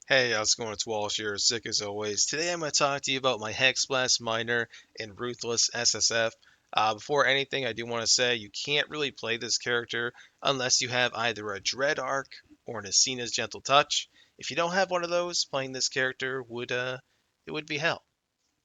Hey, how's it going? It's Walsh here, sick as always. Today I'm going to talk to you about my Hex Blast Miner in Ruthless SSF. Before anything, I do want to say you can't really play this character unless you have either a Dread Arc or an Ascena's Gentle Touch. If you don't have one of those, playing this character would be hell.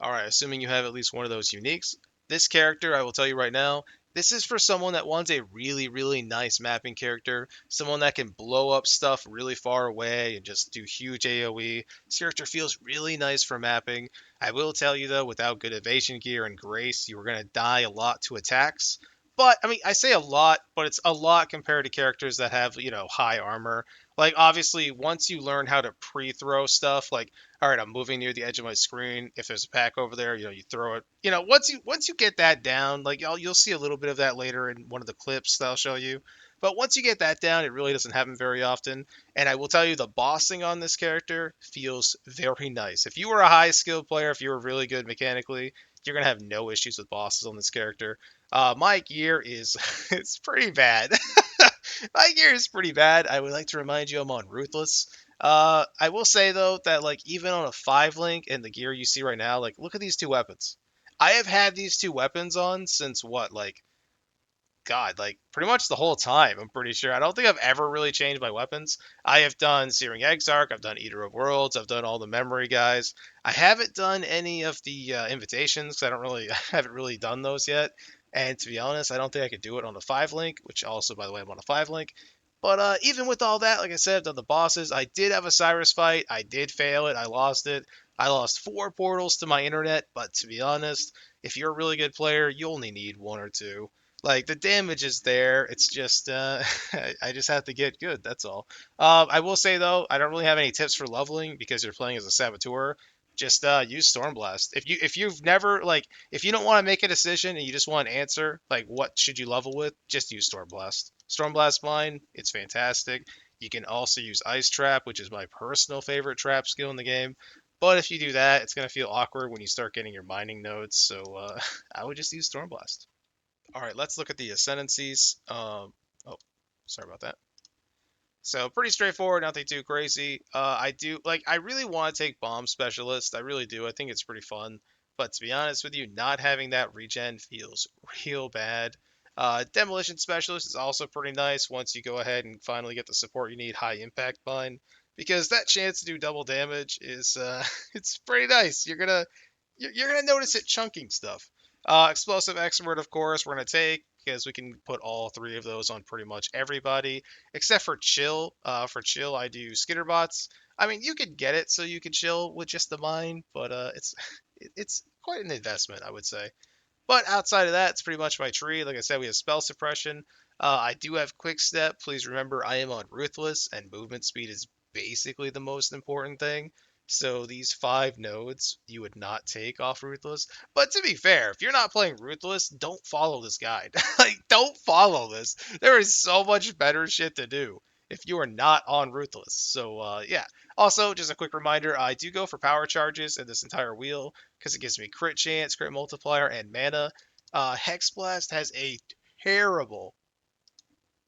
Alright, assuming you have at least one of those uniques. This character, I will tell you right now, this is for someone that wants a really, really nice mapping character. Someone that can blow up stuff really far away and just do huge AoE. This character feels really nice for mapping. I will tell you though, without good evasion gear and grace, you are going to die a lot to attacks. But, I mean, I say a lot, but it's a lot compared to characters that have, high armor. Like, obviously, once you learn how to pre-throw stuff, like, all right, I'm moving near the edge of my screen. If there's a pack over there, you throw it. Once you get that down, like you'll see a little bit of that later in one of the clips that I'll show you. But once you get that down, it really doesn't happen very often. And I will tell you, the bossing on this character feels very nice. If you were a high skilled player, if you were really good mechanically, you're gonna have no issues with bosses on this character. My gear is it's pretty bad. My gear is pretty bad. I would like to remind you I'm on Ruthless. I will say though that like even on a 5 link and the gear you see right now, like look at these two weapons. I have had these two weapons on since what, like God, like pretty much the whole time. I'm pretty sure. I don't think I've ever really changed my weapons. I have done Searing Exarch, I've done Eater of Worlds, I've done all the memory guys. I haven't done any of the invitations because I don't really, I haven't really done those yet. And to be honest, I don't think I could do it on a 5 link, which also, by the way, I'm on a 5 link. But even with all that, like I said, I've done the bosses. I did have a Cyrus fight. I did fail it. I lost it. I lost 4 portals to my internet. But to be honest, if you're a really good player, you only need one or two. Like the damage is there. It's just I just have to get good. That's all. I will say though, I don't really have any tips for leveling because you're playing as a saboteur. Just use Stormblast. If you've never like if you don't want to make a decision and you just want an answer, like what should you level with, just use Stormblast. Stormblast mine, it's fantastic. You can also use Ice Trap, which is my personal favorite trap skill in the game. But if you do that, it's gonna feel awkward when you start getting your mining nodes. So I would just use Stormblast. All right, let's look at the ascendancies. Oh, sorry about that. So pretty straightforward, nothing too crazy. I really want to take bomb specialist. I really do. I think it's pretty fun. But to be honest with you, not having that regen feels real bad. Demolition specialist is also pretty nice once you go ahead and finally get the support you need, high impact bind, because that chance to do double damage is it's pretty nice. You're gonna notice it chunking stuff. Explosive expert, of course, we're gonna take because we can put all three of those on pretty much everybody except for chill. For chill, I do skitterbots. I mean, you could get it so you could chill with just the mine, but it's quite an investment, I would say. But outside of that, it's pretty much my tree. Like I said, we have spell suppression. I do have quick step. Please remember, I am on ruthless, and movement speed is basically the most important thing. So these 5 nodes you would not take off ruthless. But to be fair, if you're not playing ruthless, don't follow this guide. Like, don't follow this. There is so much better shit to do if you are not on ruthless. So yeah. Also, just a quick reminder, I do go for power charges in this entire wheel because it gives me crit chance, crit multiplier, and mana. Hex Blast has a terrible,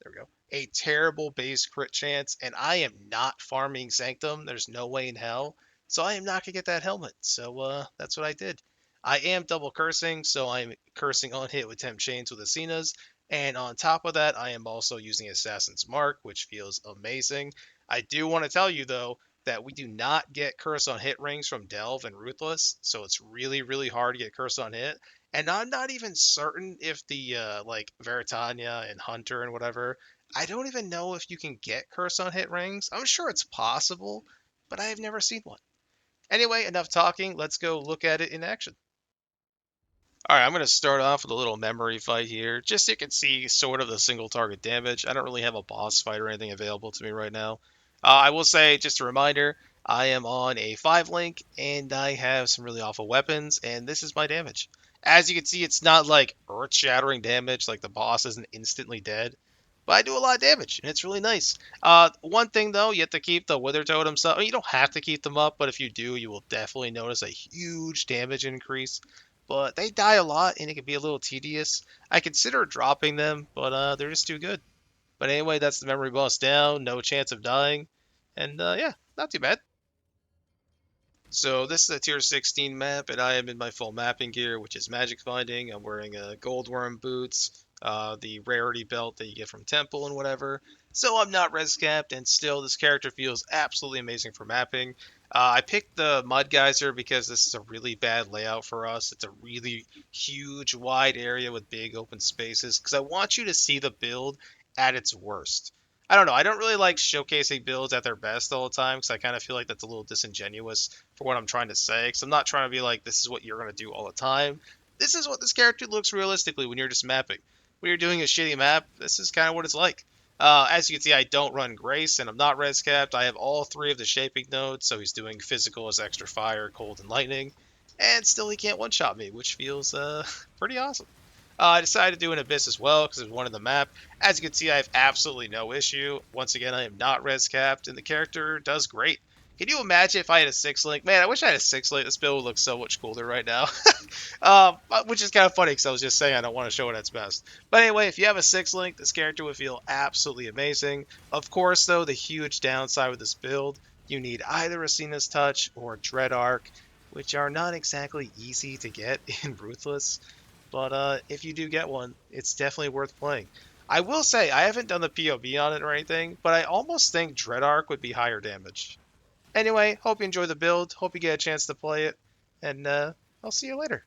there we go, a terrible base crit chance, and I am not farming Sanctum. There's no way in hell. So I am not gonna get that helmet. So that's what I did. I am double cursing, so I'm cursing on hit with Temp Chains with Asena's, and on top of that, I am also using Assassin's Mark, which feels amazing. I do want to tell you though that we do not get curse on hit rings from Delve and Ruthless, so it's really, really hard to get curse on hit. And I'm not even certain if the like Veritania and Hunter and whatever. I don't even know if you can get curse on hit rings. I'm sure it's possible, but I have never seen one. Anyway, enough talking. Let's go look at it in action. All right, I'm going to start off with a little memory fight here, just so you can see sort of the single target damage. I don't really have a boss fight or anything available to me right now. I will say, just a reminder, I am on a 5 link and I have some really awful weapons, and this is my damage. As you can see, it's not like earth-shattering damage, like the boss isn't instantly dead, but I do a lot of damage, and it's really nice. One thing though, you have to keep the Wither Totems up. I mean, you don't have to keep them up, but if you do, you will definitely notice a huge damage increase, but they die a lot and it can be a little tedious. I consider dropping them, but they're just too good. But anyway, that's the memory boss down. No chance of dying, and yeah, not too bad. So this is a tier 16 map, and I am in my full mapping gear, which is magic finding. I'm wearing gold worm boots, the rarity belt that you get from temple and whatever. So I'm not res capped, and still this character feels absolutely amazing for mapping. I picked the mud geyser because this is a really bad layout for us. It's a really huge, wide area with big open spaces. Because I want you to see the build at its worst. I don't know. I don't really like showcasing builds at their best all the time because I kind of feel like that's a little disingenuous for what I'm trying to say. Because I'm not trying to be like, this is what you're going to do all the time. This is what this character looks realistically when you're just mapping. When you're doing a shitty map, this is kind of what it's like. As you can see, I don't run Grace, and I'm not res capped. I have all three of the shaping nodes, so he's doing physical as extra fire, cold, and lightning. And still, he can't one-shot me, which feels pretty awesome. I decided to do an Abyss as well because it was one in the map. As you can see, I have absolutely no issue. Once again, I am not res capped, and the character does great. Can you imagine if I had a 6 link? Man, I wish I had a 6 link. This build would look so much cooler right now. Which is kind of funny because I was just saying I don't want to show it at its best. But anyway, if you have a 6 link, this character would feel absolutely amazing. Of course, though, the huge downside with this build, you need either Asina's Touch or Dread Arc, which are not exactly easy to get in Ruthless. But if you do get one, it's definitely worth playing. I will say, I haven't done the POB on it or anything, but I almost think Dread Arc would be higher damage. Anyway, hope you enjoy the build. Hope you get a chance to play it. And I'll see you later.